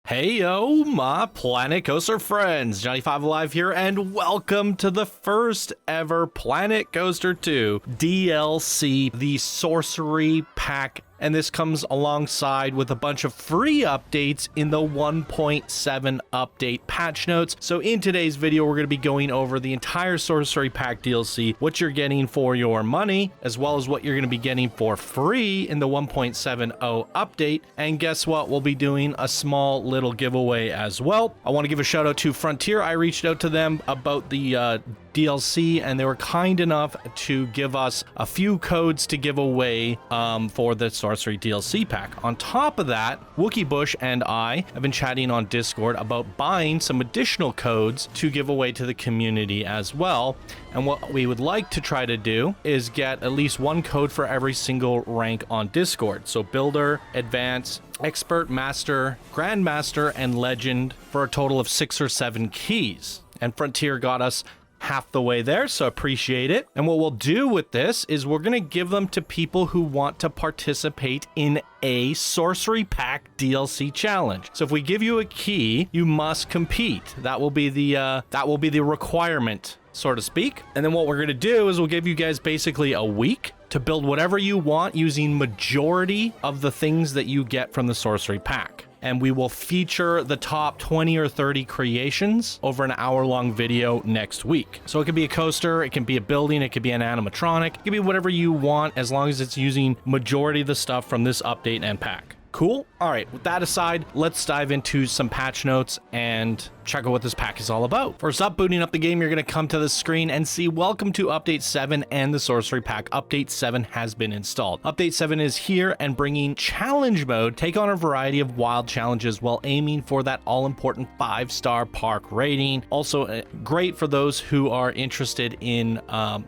Hey yo, my Planet Coaster friends, Johnny5 Alive here, and welcome to the first ever Planet Coaster 2 DLC, the Sorcery Pack. And this comes alongside with a bunch of free updates in the 1.7 update patch notes. So in today's video, we're going to be going over the entire Sorcery Pack DLC, what you're getting for your money, as well as what you're going to be getting for free in the 1.70 update. And guess what? We'll be doing a small little giveaway as well. I want to give a shout out to Frontier. I reached out to them about the DLC, and they were kind enough to give us a few codes to give away for the Sorcery DLC pack. On top of that, Wookie Bush and I have been chatting on Discord about buying some additional codes to give away to the community as well. And what we would like to try to do is get at least one code for every single rank on Discord. So Builder, Advanced, Expert, Master, Grandmaster, and Legend for a total of 6 or 7 keys. And Frontier got us half the way there, so appreciate it. And what we'll do with this is we're going to give them to people who want to participate in a Sorcery Pack DLC challenge. So if we give you a key, you must compete. That will be the requirement, so to speak. And then what we're going to do is we'll give you guys basically a week to build whatever you want using majority of the things that you get from the Sorcery Pack. And we will feature the top 20 or 30 creations over an hour-long video next week. So it could be a coaster, it can be a building, it could be an animatronic, it could be whatever you want as long as it's using majority of the stuff from this update and pack. Cool? All right, with that aside, let's dive into some patch notes and check out what this pack is all about. First up, booting up the game, you're going to come to the screen and see welcome to Update 7 and the Sorcery Pack. Update 7 has been installed. Update 7 is here and bringing challenge mode. Take on a variety of wild challenges while aiming for that all-important 5-star park rating. Also, great for those who are interested in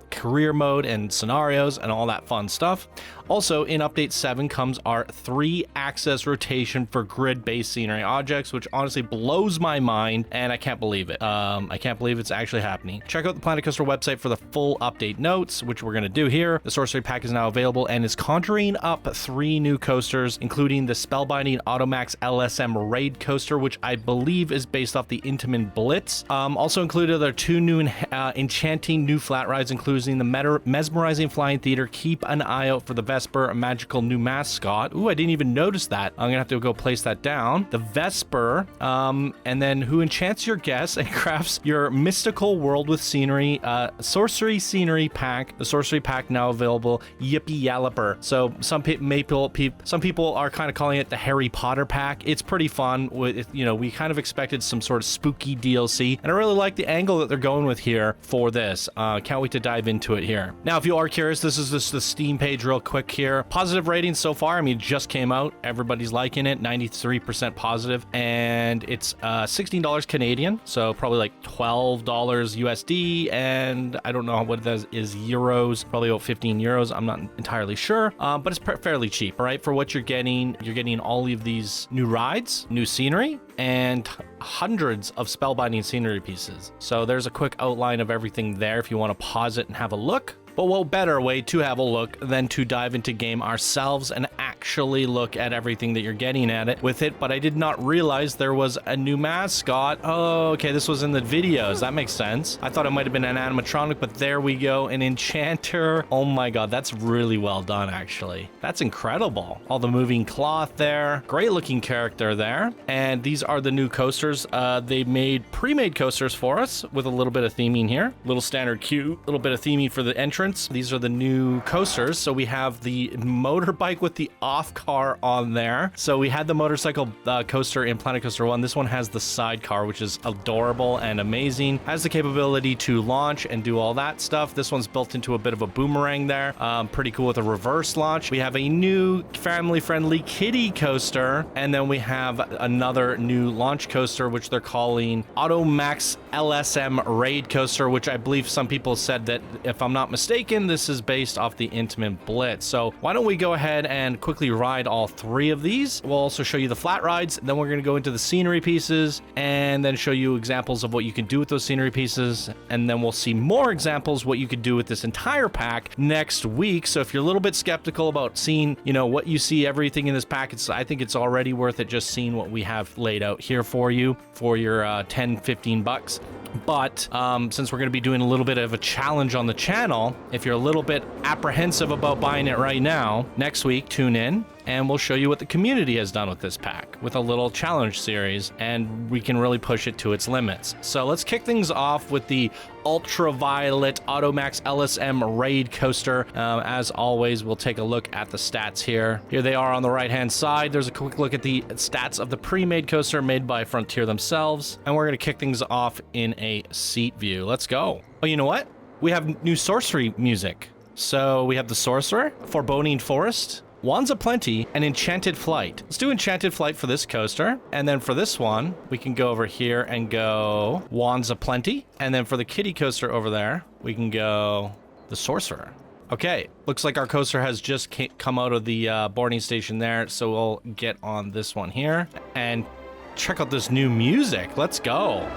career mode and scenarios and all that fun stuff. Also, in Update 7 comes our 3-axis rotation for grid-based scenery objects, which honestly blows my mind, and I can't believe it. I can't believe it's actually happening. Check out the Planet Coaster website for the full update notes, which we're going to do here. The Sorcery Pack is now available and is conjuring up 3 new coasters, including the Spellbinding Automax LSM Raid Coaster, which I believe is based off the Intamin Blitz. Also included are 2 new enchanting new flat rides, including the Mesmerizing Flying Theater. Keep an eye out for the Vesper, a magical new mascot. Ooh, I didn't even notice that. I'm gonna have to go place that down. The Vesper, and then who enchants your guests and crafts your mystical world with scenery. Sorcery Scenery Pack. The Sorcery Pack now available. Yippee Yalliper. So some people are kind of calling it the Harry Potter Pack. It's pretty fun. We kind of expected some sort of spooky DLC, and I really like the angle that they're going with here for this. Can't wait to dive into it here. Now, if you are curious, this is just the Steam page real quick here. Positive ratings so far. I mean, it just came out. Everybody's liking it. 93% positive, and it's $16 Canadian, so probably like $12 USD, and I don't know what that is euros. Probably about 15 euros. I'm not entirely sure, but it's fairly cheap, right? For what you're getting all of these new rides, new scenery, and hundreds of spellbinding scenery pieces. So there's a quick outline of everything there if you want to pause it and have a look. But what better way to have a look than to dive into game ourselves and actually look at everything that you're getting at it with it. But I did not realize there was a new mascot. Oh, okay, this was in the videos. That makes sense. I thought it might have been an animatronic, but there we go, an enchanter. Oh my god, that's really well done, actually. That's incredible. All the moving cloth there. Great looking character there. And these are the new coasters. They made pre-made coasters for us with a little bit of theming here. Little standard queue, little bit of theming for the entrance. These are the new coasters. So we have the motorbike with the off car on there. So we had the motorcycle coaster in Planet Coaster 1. This one has the sidecar, which is adorable and amazing. Has the capability to launch and do all that stuff. This one's built into a bit of a boomerang there. Pretty cool with a reverse launch. We have a new family-friendly kiddie coaster. And then we have another new launch coaster, which they're calling Automax LSM Raid Coaster, which I believe some people said that, if I'm not mistaken, this is based off the Intamin Blitz. So why don't we go ahead and quickly quickly ride all 3 of these. We'll also show you the flat rides. Then we're going to go into the scenery pieces and then show you examples of what you can do with those scenery pieces. And then we'll see more examples what you could do with this entire pack next week. So if you're a little bit skeptical about seeing, you know, what you see, everything in this pack, I think it's already worth it just seeing what we have laid out here for you for your 10-15 bucks. But since we're going to be doing a little bit of a challenge on the channel, if you're a little bit apprehensive about buying it right now, next week tune in and we'll show you what the community has done with this pack with a little challenge series, and we can really push it to its limits. So let's kick things off with the Ultraviolet Automax LSM Raid Coaster. As always, we'll take a look at the stats here. Here they are on the right-hand side. There's a quick look at the stats of the pre-made coaster made by Frontier themselves, and we're going to kick things off in a seat view. Let's go. Oh, you know what? We have new Sorcery music. So we have the Sorcerer, Foreboding Forest, Wands of Plenty, and Enchanted Flight. Let's do Enchanted Flight for this coaster. And then for this one, we can go over here and go Wands of Plenty. And then for the kiddie coaster over there, we can go the Sorcerer. Okay, looks like our coaster has just come out of the boarding station there. So we'll get on this one here and check out this new music. Let's go.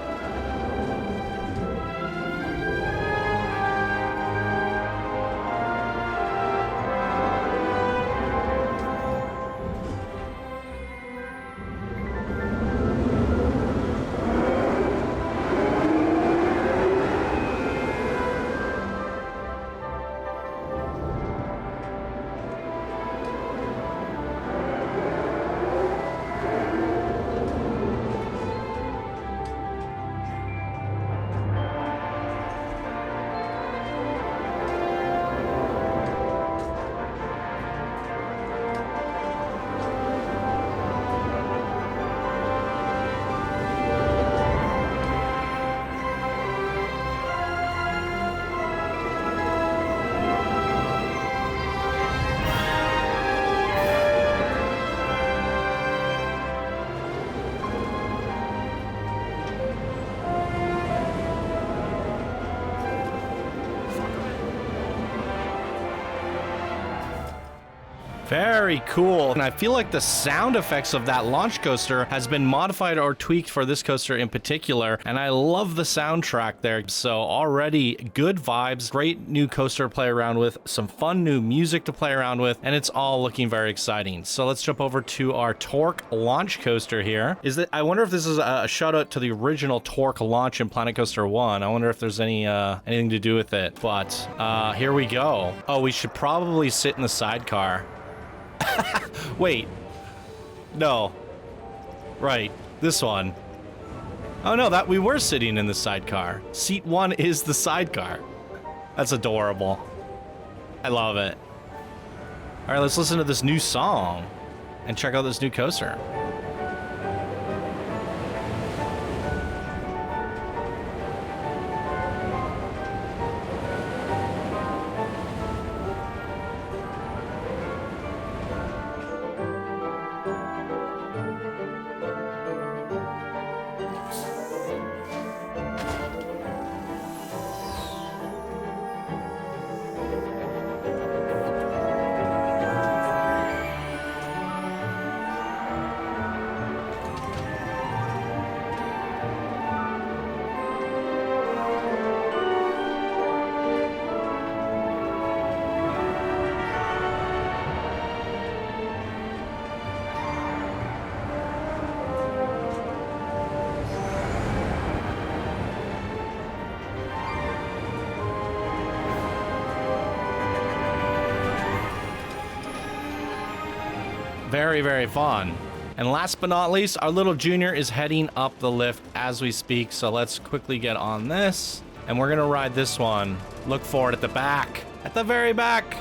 Very cool. And I feel like the sound effects of that launch coaster has been modified or tweaked for this coaster in particular. And I love the soundtrack there. So already good vibes, great new coaster to play around with, some fun new music to play around with, and it's all looking very exciting. So let's jump over to our Torque launch coaster here. I wonder if this is a shout out to the original Torque launch in Planet Coaster 1. I wonder if there's anything to do with it. But here we go. Oh, we should probably sit in the sidecar. Wait. No. Right. This one. Oh no, we were sitting in the sidecar. Seat 1 is the sidecar. That's adorable. I love it. All right, let's listen to this new song and check out this new coaster. Very, very fun. And last but not least, our little junior is heading up the lift as we speak. So let's quickly get on this. And we're going to ride this one. Look for it at the back. At the very back.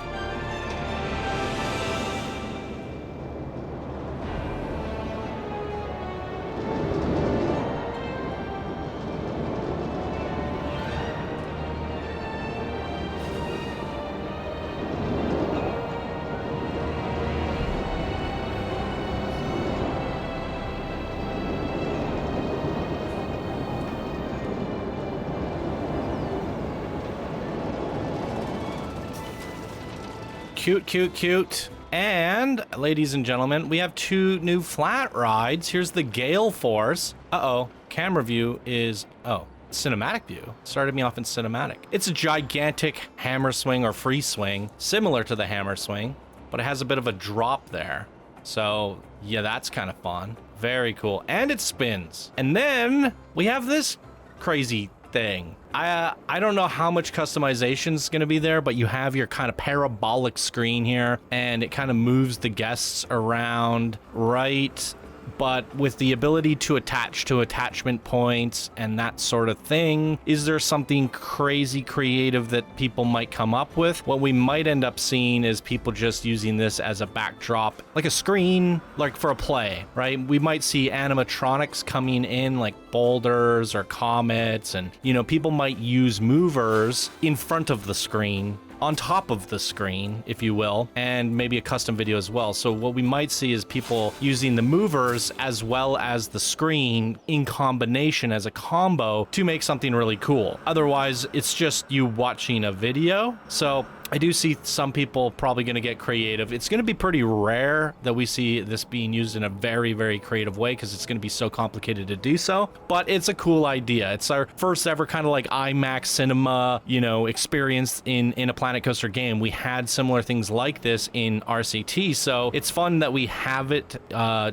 Cute, cute, cute. And ladies and gentlemen, we have 2 new flat rides. Here's the Gale Force. Uh-oh, camera view is, oh, cinematic view. Started me off in cinematic. It's a gigantic hammer swing or free swing, similar to the hammer swing, but it has a bit of a drop there. So yeah, that's kind of fun. Very cool. And it spins. And then we have this crazy thing. I don't know how much customization is going to be there, but you have your kind of parabolic screen here, and it kind of moves the guests around, right? But with the ability to attach to attachment points and that sort of thing, is there something crazy creative that people might come up with? What we might end up seeing is people just using this as a backdrop, like a screen, like for a play, right? We might see animatronics coming in like boulders or comets, and, you know, people might use movers in front of the screen, on top of the screen, if you will, and maybe a custom video as well. So what we might see is people using the movers as well as the screen in combination as a combo to make something really cool. Otherwise, it's just you watching a video. So I do see some people probably going to get creative. It's going to be pretty rare that we see this being used in a very, very creative way because it's going to be so complicated to do so. But it's a cool idea. It's our first ever kind of like IMAX cinema, you know, experience in a Planet Coaster game. We had similar things like this in RCT, so it's fun that we have it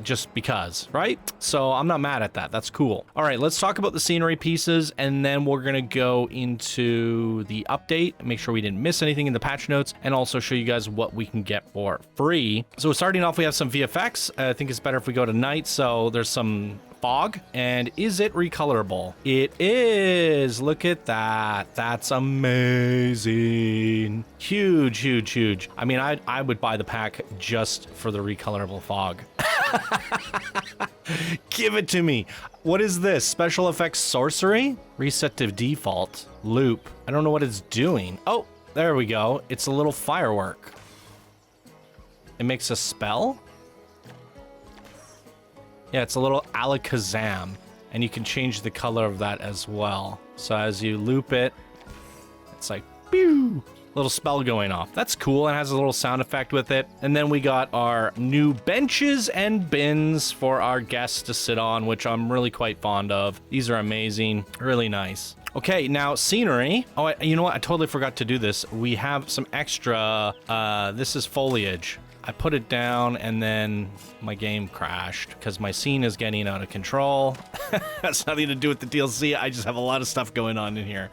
just because, right? So I'm not mad at that. That's cool. All right, let's talk about the scenery pieces, and then we're going to go into the update, make sure we didn't miss anything in the patch notes, and also show you guys what we can get for free. So starting off, we have some VFX. I think it's better if we go to night. So there's some fog, and is it recolorable? It is. Look at that. That's amazing. Huge, huge, huge. I mean, I would buy the pack just for the recolorable fog. Give it to me. What is this? Special effects sorcery? Reset to default. Loop. I don't know what it's doing. Oh, there we go. It's a little firework. It makes a spell? Yeah, it's a little alakazam, and you can change the color of that as well. So as you loop it, it's like, pew! Little spell going off. That's cool, and has a little sound effect with it. And then we got our new benches and bins for our guests to sit on, which I'm really quite fond of. These are amazing. Really nice. Okay, now scenery. Oh, you know what? I totally forgot to do this. We have some extra, this is foliage. I put it down and then my game crashed because my scene is getting out of control. That's nothing to do with the DLC. I just have a lot of stuff going on in here.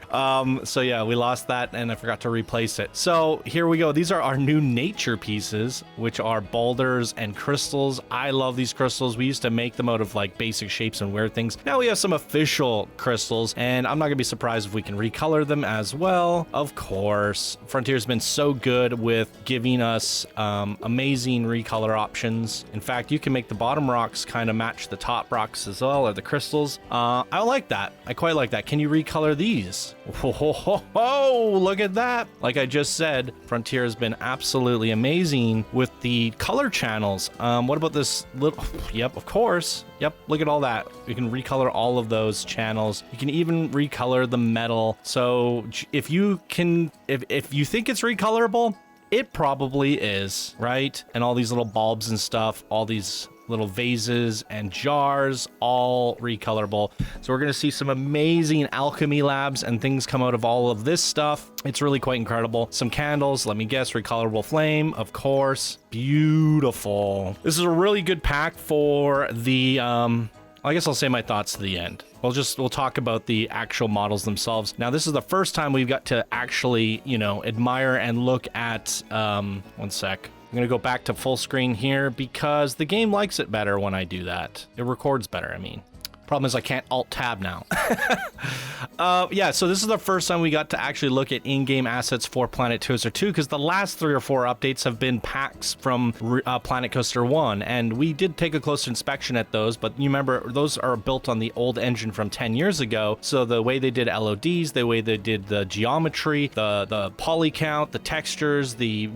So yeah, we lost that and I forgot to replace it. So here we go. These are our new nature pieces, which are boulders and crystals. I love these crystals. We used to make them out of like basic shapes and weird things. Now we have some official crystals, and I'm not gonna be surprised if we can recolor them as well. Of course, Frontier's been so good with giving us amazing recolor options. In fact, you can make the bottom rocks kind of match the top rocks as well, or the crystals. I like that. I quite like that. Can you recolor these? Oh, look at that. Like I just said, Frontier has been absolutely amazing with the color channels. What about this little, yep, of course. Yep, look at all that. You can recolor all of those channels. You can even recolor the metal. So if you can, if you think it's recolorable, it probably is, right? And all these little bulbs and stuff, all these little vases and jars, all recolorable. So we're gonna see some amazing alchemy labs and things come out of all of this stuff. It's really quite incredible. Some candles, let me guess, recolorable flame, of course. Beautiful. This is a really good pack for the, I guess I'll say my thoughts to the end. We'll talk about the actual models themselves. Now, this is the first time we've got to actually, you know, admire and look at, one sec. I'm gonna go back to full screen here because the game likes it better when I do that. It records better, I mean. Problem is I can't alt-tab now. Yeah, so this is the first time we got to actually look at in-game assets for Planet Coaster 2, because the last 3 or 4 updates have been packs from Planet Coaster 1, and we did take a closer inspection at those, but you remember, those are built on the old engine from 10 years ago, so the way they did LODs, the way they did the geometry, the poly count, the textures, the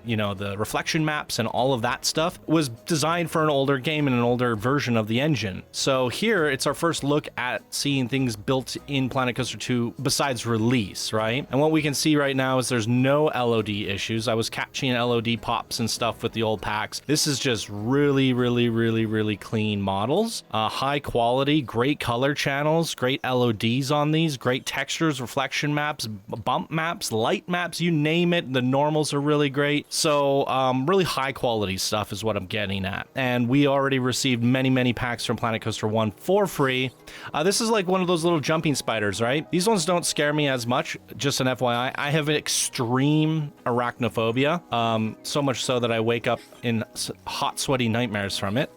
you know, the reflection maps and all of that stuff was designed for an older game and an older version of the engine. So So here, it's our first look at seeing things built in Planet Coaster 2 besides release, right? And what we can see right now is there's no LOD issues. I was catching LOD pops and stuff with the old packs. This is just really, really, really, really clean models. High quality, great color channels, great LODs on these, great textures, reflection maps, bump maps, light maps, you name it. The normals are really great. So really high quality stuff is what I'm getting at. And we already received many packs from Planet Coaster 1 for free. This is like one of those little jumping spiders, right? These ones don't scare me as much. Just an FYI, I have extreme arachnophobia. So much so that I wake up in hot, sweaty nightmares from it.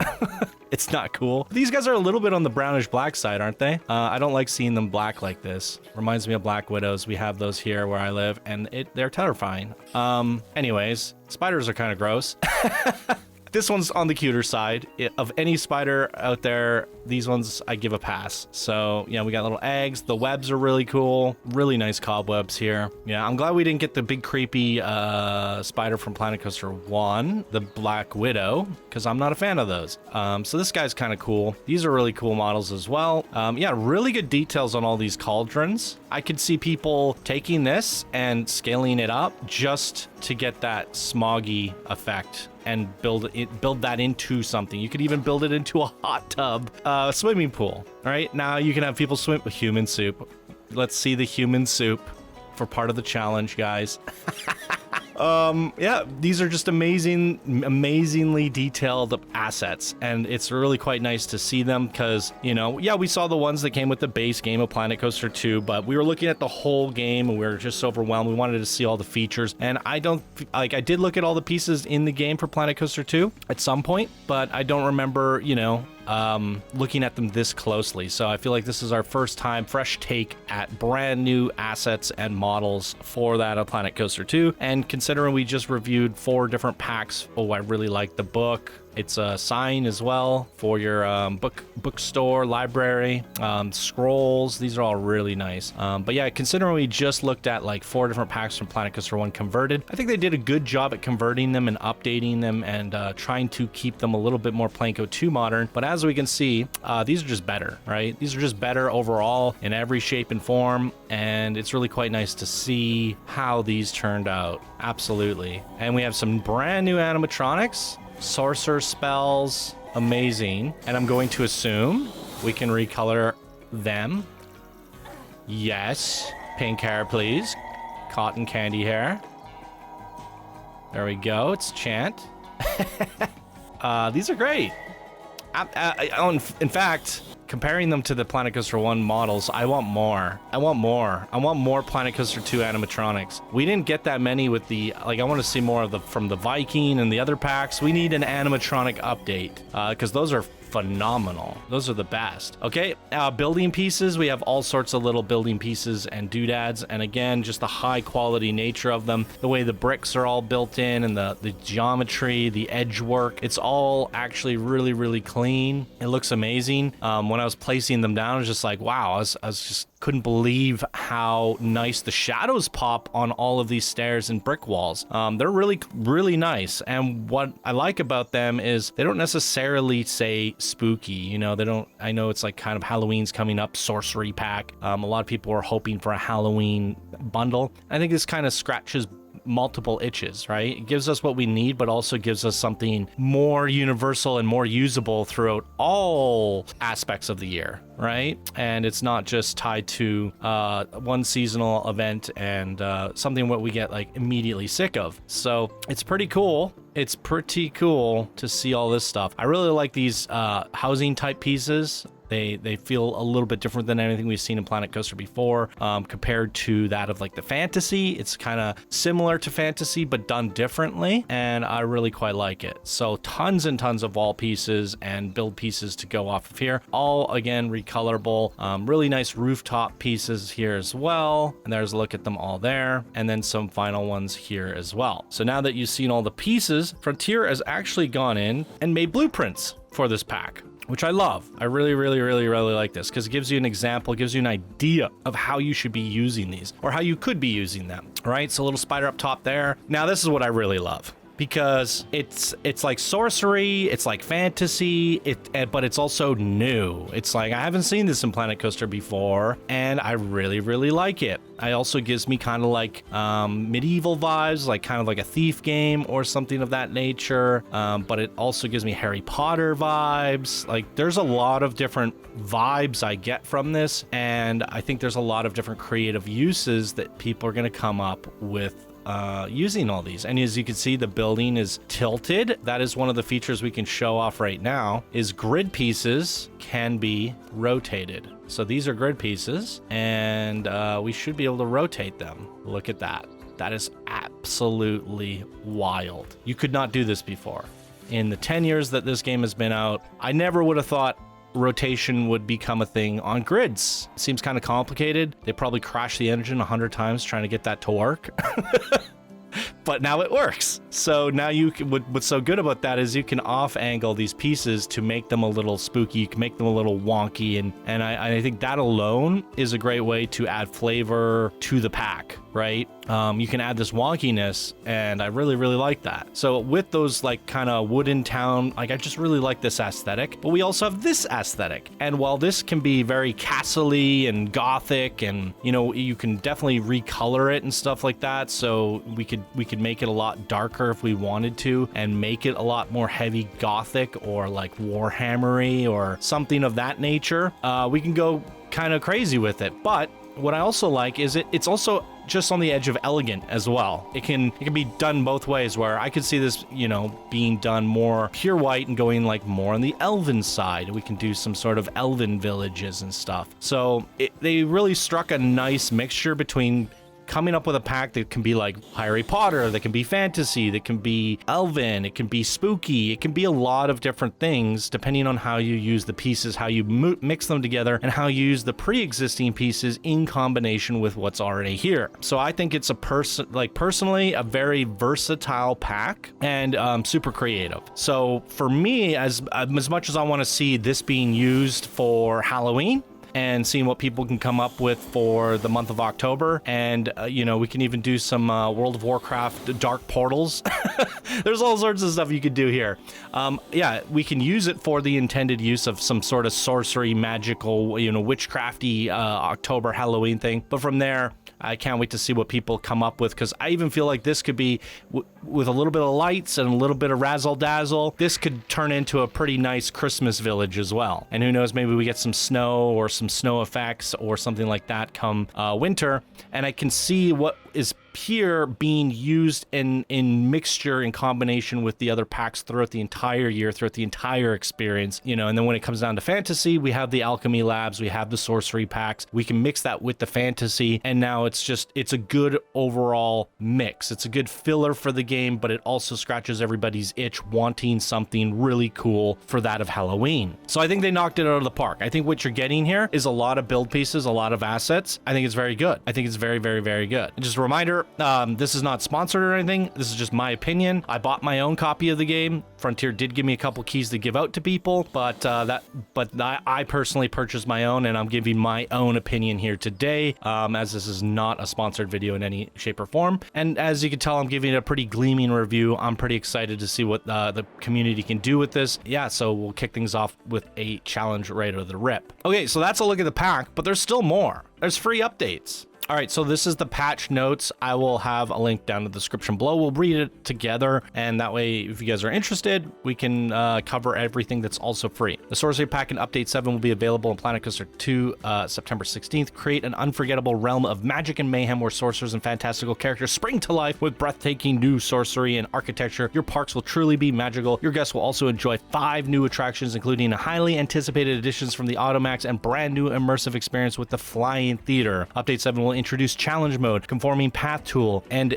It's not cool. These guys are a little bit on the brownish black side, aren't they? I don't like seeing them black like this. Reminds me of Black Widows. We have those here where I live, and they're terrifying. Anyways, spiders are kind of gross. This one's on the cuter side. Of any spider out there, these ones I give a pass. So yeah, we got little eggs. The webs are really cool. Really nice cobwebs here. Yeah, I'm glad we didn't get the big creepy spider from Planet Coaster 1, the Black Widow, because I'm not a fan of those. So this guy's kind of cool. These are really cool models as well. Yeah, really good details on all these cauldrons. I could see people taking this and scaling it up just to get that smoggy effect and build that into something. You could even build it into a hot tub, swimming pool. All right, now you can have people swim with human soup. Let's see the human soup for part of the challenge, guys. Yeah, these are just amazingly detailed assets, and it's really quite nice to see them because, you know, yeah, we saw the ones that came with the base game of Planet Coaster 2, but we were looking at the whole game and we were just overwhelmed. We wanted to see all the features, and I did look at all the pieces in the game for Planet Coaster 2 at some point, but I don't remember, you know, looking at them this closely. So I feel like this is our first time, fresh take at brand new assets and models for that of Planet Coaster 2. And considering we just reviewed 4 different packs, oh, I really like the book. It's a sign as well for your bookstore, library, scrolls. These are all really nice. But yeah, considering we just looked at like 4 different packs from Planet Coaster 1 converted, I think they did a good job at converting them and updating them and trying to keep them a little bit more Planco 2 modern. But as we can see, these are just better, right? These are just better overall in every shape and form. And it's really quite nice to see how these turned out. Absolutely. And we have some brand new animatronics. Sorcerer spells, amazing. And I'm going to assume we can recolor them. Yes. Pink hair, please. Cotton candy hair. There we go. It's Chant. These are great. In fact, comparing them to the Planet Coaster 1 models, I want more. I want more Planet Coaster 2 animatronics. We didn't get that many with the, like, I want to see more of from the Viking and the other packs. We need an animatronic update because those are phenomenal. Those are the best. Okay, building pieces. We have all sorts of little building pieces and doodads, and again, just the high quality nature of them, the way the bricks are all built in, and the geometry, the edge work. It's all actually really clean. It looks amazing. When I was placing them down, I was just like, wow. I was just couldn't believe how nice the shadows pop on all of these stairs and brick walls. They're really nice. And what I like about them is they don't necessarily say spooky, you know, they don't, I know it's like kind of Halloween's coming up, sorcery pack. A lot of people are hoping for a Halloween bundle. I think this kind of scratches multiple itches, right? It gives us what we need, but also gives us something more universal and more usable throughout all aspects of the year, right? And it's not just tied to one seasonal event and something what we get like immediately sick of. So it's pretty cool. It's pretty cool to see all this stuff. I really like these housing type pieces. They feel a little bit different than anything we've seen in Planet Coaster before, compared to that of like the Fantasy. It's kind of similar to Fantasy, but done differently, and I really quite like it. So tons and tons of wall pieces and build pieces to go off of here. All, again, recolorable. Really nice rooftop pieces here as well. And there's a look at them all there. And then some final ones here as well. So now that you've seen all the pieces, Frontier has actually gone in and made blueprints for this pack, which I love. I really like this because it gives you an example, gives you an idea of how you should be using these or how you could be using them, right? So a little spider up top there. Now, this is what I really love. because it's like sorcery, it's like fantasy, but it's also new. It's like, I haven't seen this in Planet Coaster before, and I really, really like it. It also gives me kind of like medieval vibes, like kind of like a Thief game or something of that nature. But it also gives me Harry Potter vibes. Like, there's a lot of different vibes I get from this, and I think there's a lot of different creative uses that people are going to come up with using all these. And as you can see, the building is tilted. That is one of the features we can show off right now, is grid pieces can be rotated. So these are grid pieces, and we should be able to rotate them. Look at that. That is absolutely wild. You could not do this before. In the 10 years that this game has been out, I never would have thought rotation would become a thing on grids. Seems kind of complicated. They probably crashed the engine 100 times trying to get that to work. But now it works. So now you can, what's so good about that is you can off angle these pieces to make them a little spooky, you can make them a little wonky, and I think that alone is a great way to add flavor to the pack, right? You can add this wonkiness, and I really, really like that. So with those like kind of wooden town, like I just really like this aesthetic, but we also have this aesthetic. And while this can be very castle-y and gothic, and you know, you can definitely recolor it and stuff like that. So we could make it a lot darker if we wanted to, and make it a lot more heavy gothic or like Warhammery or something of that nature. We can go kind of crazy with it. But what I also like is it's also just on the edge of elegant as well. It can be done both ways, where I could see this, you know, being done more pure white and going like more on the elven side. We can do some sort of elven villages and stuff. So they really struck a nice mixture between coming up with a pack that can be like Harry Potter, that can be fantasy, that can be elven, it can be spooky, it can be a lot of different things depending on how you use the pieces, how you mix them together, and how you use the pre-existing pieces in combination with what's already here. So I think it's personally a very versatile pack, and super creative. So for me, as much as I want to see this being used for Halloween, and seeing what people can come up with for the month of October. And, you know, we can even do some World of Warcraft dark portals. There's all sorts of stuff you could do here. Yeah, we can use it for the intended use of some sort of sorcery, magical, you know, witchcrafty October Halloween thing. But from there, I can't wait to see what people come up with, because I even feel like this could be, with a little bit of lights and a little bit of razzle-dazzle, this could turn into a pretty nice Christmas village as well. And who knows, maybe we get some snow or some snow effects or something like that come winter. And I can see what is here being used in mixture, in combination with the other packs throughout the entire year, throughout the entire experience, you know. And then when it comes down to fantasy, we have the alchemy labs, we have the sorcery packs, we can mix that with the fantasy, and now it's a good overall mix. It's a good filler for the game, but it also scratches everybody's itch wanting something really cool for that of Halloween. So I think they knocked it out of the park. I think what you're getting here is a lot of build pieces, a lot of assets. I think it's very good. I think it's very, very, very good. And just a reminder, this is not sponsored or anything. This is just my opinion. I bought my own copy of the game. Frontier did give me a couple keys to give out to people, but I personally purchased my own, and I'm giving my own opinion here today, as this is not a sponsored video in any shape or form. And as you can tell, I'm giving it a pretty gleaming review. I'm pretty excited to see what the community can do with this. Yeah, so we'll kick things off with a challenge right out of the rip. Okay, so that's a look at the pack, but there's still more. There's free updates. All right, so this is the patch notes. I will have a link down in the description below. We'll read it together, and that way, if you guys are interested, we can cover everything that's also free. The Sorcery Pack in Update 7 will be available in Planet Coaster 2 September 16th. Create an unforgettable realm of magic and mayhem where sorcerers and fantastical characters spring to life with breathtaking new sorcery and architecture. Your parks will truly be magical. Your guests will also enjoy 5 new attractions, including highly anticipated additions from the Automax and brand new immersive experience with the Flying Theater. Update 7 will introduce challenge mode, conforming path tool, and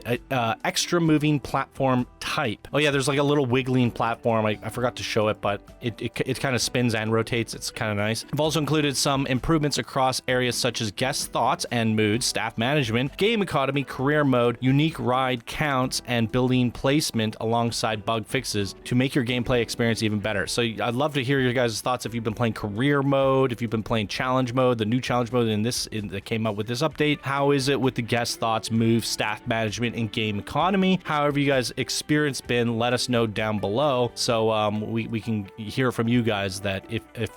extra moving platform type. Oh yeah, there's like a little wiggling platform. I forgot to show it, but it kind of spins and rotates. It's kind of nice. I've also included some improvements across areas such as guest thoughts and moods, staff management, game economy, career mode, unique ride counts, and building placement, alongside bug fixes to make your gameplay experience even better. So I'd love to hear your guys' thoughts if you've been playing career mode, if you've been playing challenge mode, the new challenge mode that came out with this update. How is it with the guest thoughts, moves, staff management, and game economy? However you guys experience been, let us know down below so we can hear from you guys that if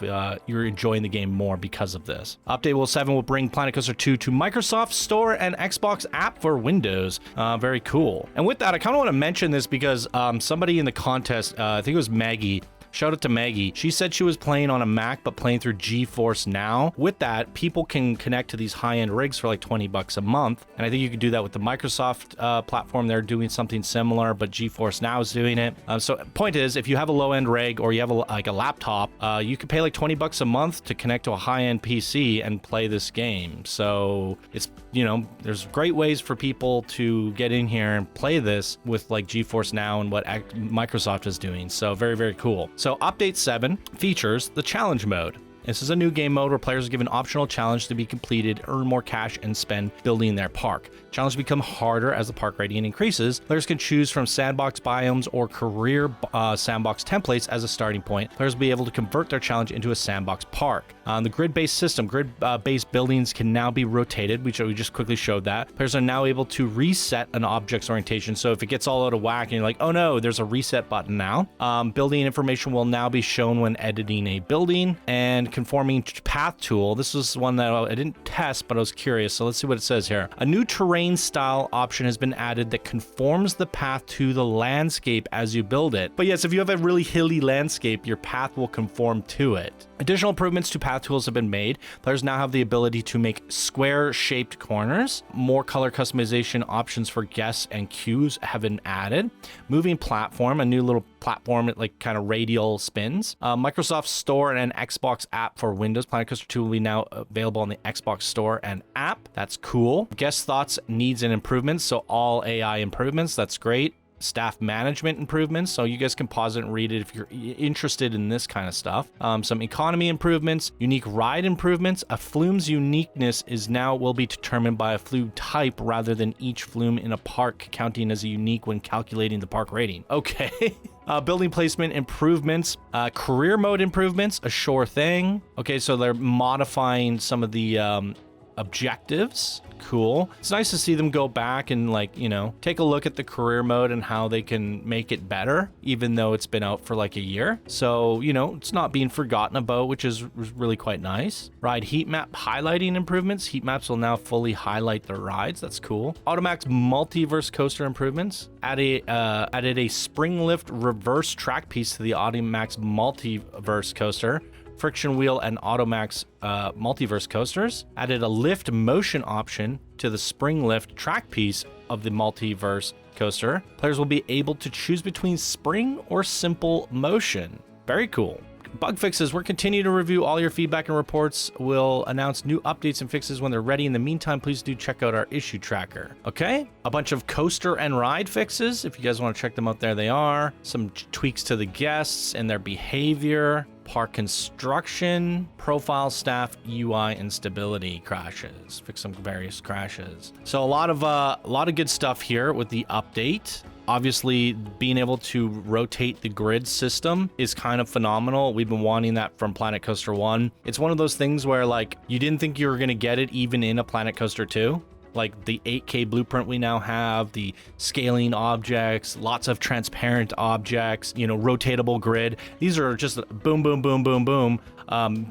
you're enjoying the game more because of this. Update 7 will bring Planet Coaster 2 to Microsoft Store and Xbox app for Windows. Very cool. And with that, I kind of want to mention this because somebody in the contest, I think it was Maggie. Shout out to Maggie. She said she was playing on a Mac, but playing through GeForce Now. With that, people can connect to these high-end rigs for like 20 bucks a month. And I think you could do that with the Microsoft platform. They're doing something similar, but GeForce Now is doing it. So point is, if you have a low-end rig or you have like a laptop, you could pay like 20 bucks a month to connect to a high-end PC and play this game. So it's, you know, there's great ways for people to get in here and play this with like GeForce Now and what Microsoft is doing. So very, very cool. So update 7 features the challenge mode. This is a new game mode where players are given optional challenge to be completed, earn more cash, and spend building their park. Challenges become harder as the park rating increases. Players can choose from sandbox biomes or career sandbox templates as a starting point. Players will be able to convert their challenge into a sandbox park. The grid-based system, grid-based buildings can now be rotated, which we just quickly showed that. Players are now able to reset an object's orientation. So if it gets all out of whack and you're like, oh no, there's a reset button now. Building information will now be shown when editing a building. And conforming path tool. This was one that I didn't test, but I was curious. So let's see what it says here. A new terrain style option has been added that conforms the path to the landscape as you build it. But yes, if you have a really hilly landscape, your path will conform to it. Additional improvements to path tools have been made. Players now have the ability to make square-shaped corners. More color customization options for guests and queues have been added. Moving platform, a new little platform, like kind of radial spins. Microsoft Store and an Xbox app for Windows. Planet Coaster 2 will be now available on the Xbox Store and app. That's cool. Guest thoughts, needs, and improvements. So all AI improvements. That's great. Staff management improvements, so you guys can pause it and read it if you're interested in this kind of stuff. Some economy improvements, unique ride improvements. A flume's uniqueness will be determined by a flume type rather than each flume in a park counting as a unique when calculating the park rating. Okay. Building placement improvements, career mode improvements, a sure thing. Okay, so they're modifying some of the objectives. Cool. It's nice to see them go back and, like, you know, take a look at the career mode and how they can make it better, even though it's been out for like a year. So, you know, it's not being forgotten about, which is really quite nice. Ride heat map highlighting improvements. Heat maps will now fully highlight the rides. That's cool. Automax multiverse coaster improvements. Added a spring lift reverse track piece to the Automax multiverse coaster. Friction wheel and Automax multiverse coasters. Added a lift motion option to the spring lift track piece of the multiverse coaster. Players will be able to choose between spring or simple motion. Very cool. Bug fixes. We're continuing to review all your feedback and reports. We'll announce new updates and fixes when they're ready. In the meantime, please do check out our issue tracker. Okay, a bunch of coaster and ride fixes. If you guys want to check them out, there they are. Some tweaks to the guests and their behavior. Park construction, profile, staff, UI, and stability crashes. Fix some various crashes. So a lot of good stuff here with the update. Obviously, being able to rotate the grid system is kind of phenomenal. We've been wanting that from Planet Coaster 1. It's one of those things where, like, you didn't think you were going to get it even in a Planet Coaster 2. Like the 8K blueprint we now have, the scaling objects, lots of transparent objects, you know, rotatable grid. These are just boom, boom, boom, boom, boom.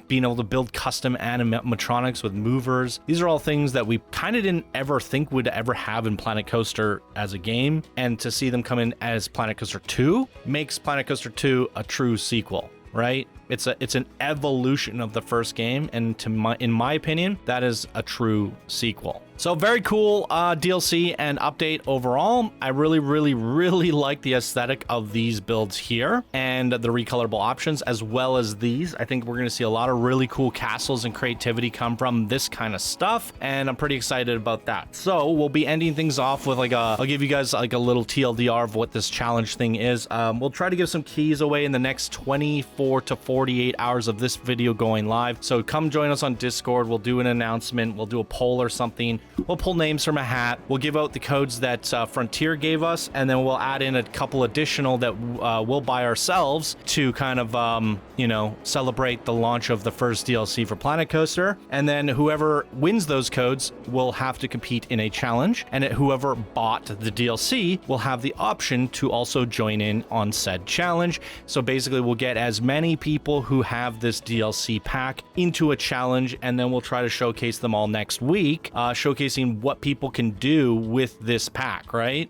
Being able to build custom animatronics with movers. These are all things that we kind of didn't ever think would ever have in Planet Coaster as a game. And to see them come in as Planet Coaster 2 makes Planet Coaster 2 a true sequel, right? It's an evolution of the first game, and in my opinion, that is a true sequel. So very cool DLC and update overall. I really, really, really like the aesthetic of these builds here and the recolorable options, as well as these. I think we're going to see a lot of really cool castles and creativity come from this kind of stuff, and I'm pretty excited about that. So we'll be ending things off with I'll give you guys like a little TLDR of what this challenge thing is. We'll try to give some keys away in the next 24 to 40 48 hours of this video going live. So come join us on Discord. We'll do an announcement. We'll do a poll or something. We'll pull names from a hat. We'll give out the codes that Frontier gave us, and then we'll add in a couple additional that we'll buy ourselves to kind of, you know, celebrate the launch of the first DLC for Planet Coaster. And then whoever wins those codes will have to compete in a challenge, and whoever bought the DLC will have the option to also join in on said challenge. So basically we'll get as many people who have this DLC pack into a challenge, and then we'll try to showcase them all next week, showcasing what people can do with this pack, right?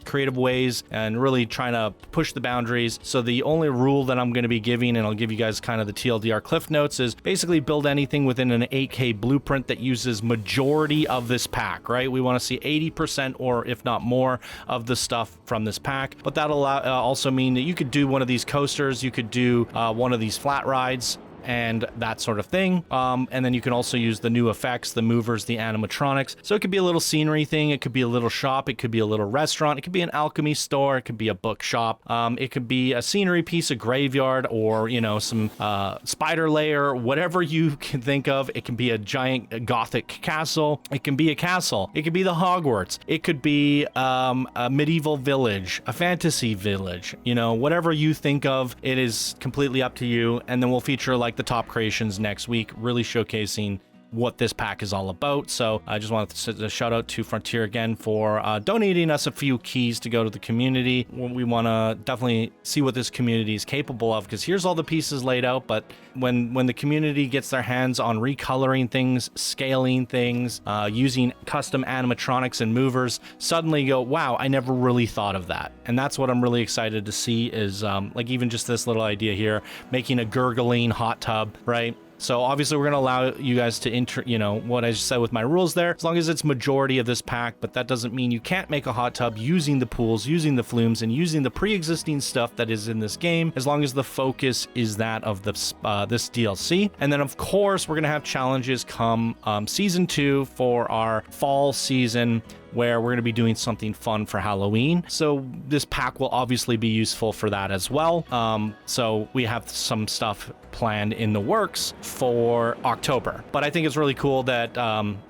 Creative ways, and really trying to push the boundaries. So the only rule that I'm going to be giving, and I'll give you guys kind of the TLDR cliff notes, is basically build anything within an 8K blueprint that uses majority of this pack, right? We want to see 80% or if not more of the stuff from this pack. But that'll also mean that you could do one of these coasters, you could do one of these flat rides, and that sort of thing. And then you can also use the new effects, the movers, the animatronics. So it could be a little scenery thing, it could be a little shop, it could be a little restaurant, it could be an alchemy store, it could be a bookshop, it could be a scenery piece, a graveyard, or, you know, some spider lair, whatever you can think of. It can be a giant gothic castle, it can be a castle, it could be the Hogwarts, it could be a medieval village, a fantasy village, you know, whatever you think of, it is completely up to you. And then we'll feature like the top creations next week, really showcasing what this pack is all about. So I just wanted to shout out to Frontier again for donating us a few keys to go to the community. We want to definitely see what this community is capable of, because here's all the pieces laid out, but when the community gets their hands on recoloring things, scaling things, using custom animatronics and movers, suddenly go, wow, I never really thought of that. And that's what I'm really excited to see, is like even just this little idea here, making a gurgling hot tub, right? So obviously we're going to allow you guys to you know, what I just said with my rules there, as long as it's majority of this pack, but that doesn't mean you can't make a hot tub using the pools, using the flumes, and using the pre-existing stuff that is in this game, as long as the focus is that of this DLC. And then of course we're going to have challenges come season 2 for our fall season, where we're going to be doing something fun for Halloween. So this pack will obviously be useful for that as well. So we have some stuff planned in the works for October. But I think it's really cool that,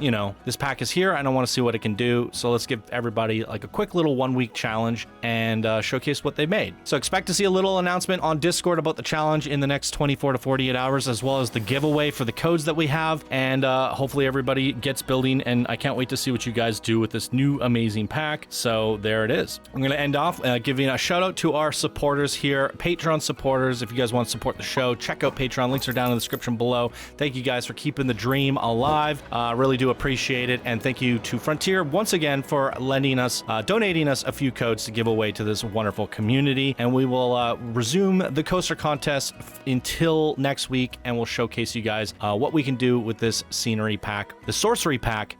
you know, this pack is here and I want to see what it can do. So let's give everybody like a quick little 1-week challenge and showcase what they made. So expect to see a little announcement on Discord about the challenge in the next 24 to 48 hours, as well as the giveaway for the codes that we have. And hopefully everybody gets building, and I can't wait to see what you guys do with this new amazing pack. So there it is. I'm going to end off giving a shout out to our supporters here, Patreon supporters. If you guys want to support the show, check out Patreon. Links are down in the description below. Thank you guys for keeping the dream alive. Really do appreciate it. And thank you to Frontier once again for lending us, donating us a few codes to give away to this wonderful community. And we will resume the coaster contest until next week, and we'll showcase you guys what we can do with this scenery pack, the sorcery pack,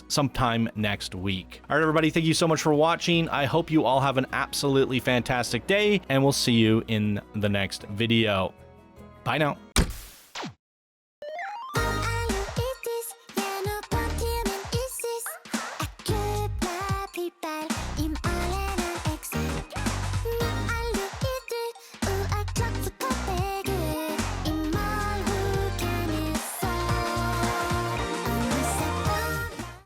sometime next week. All right, everybody, thank you so much for watching. I hope you all have an absolutely fantastic day, and we'll see you in the next video. Bye now.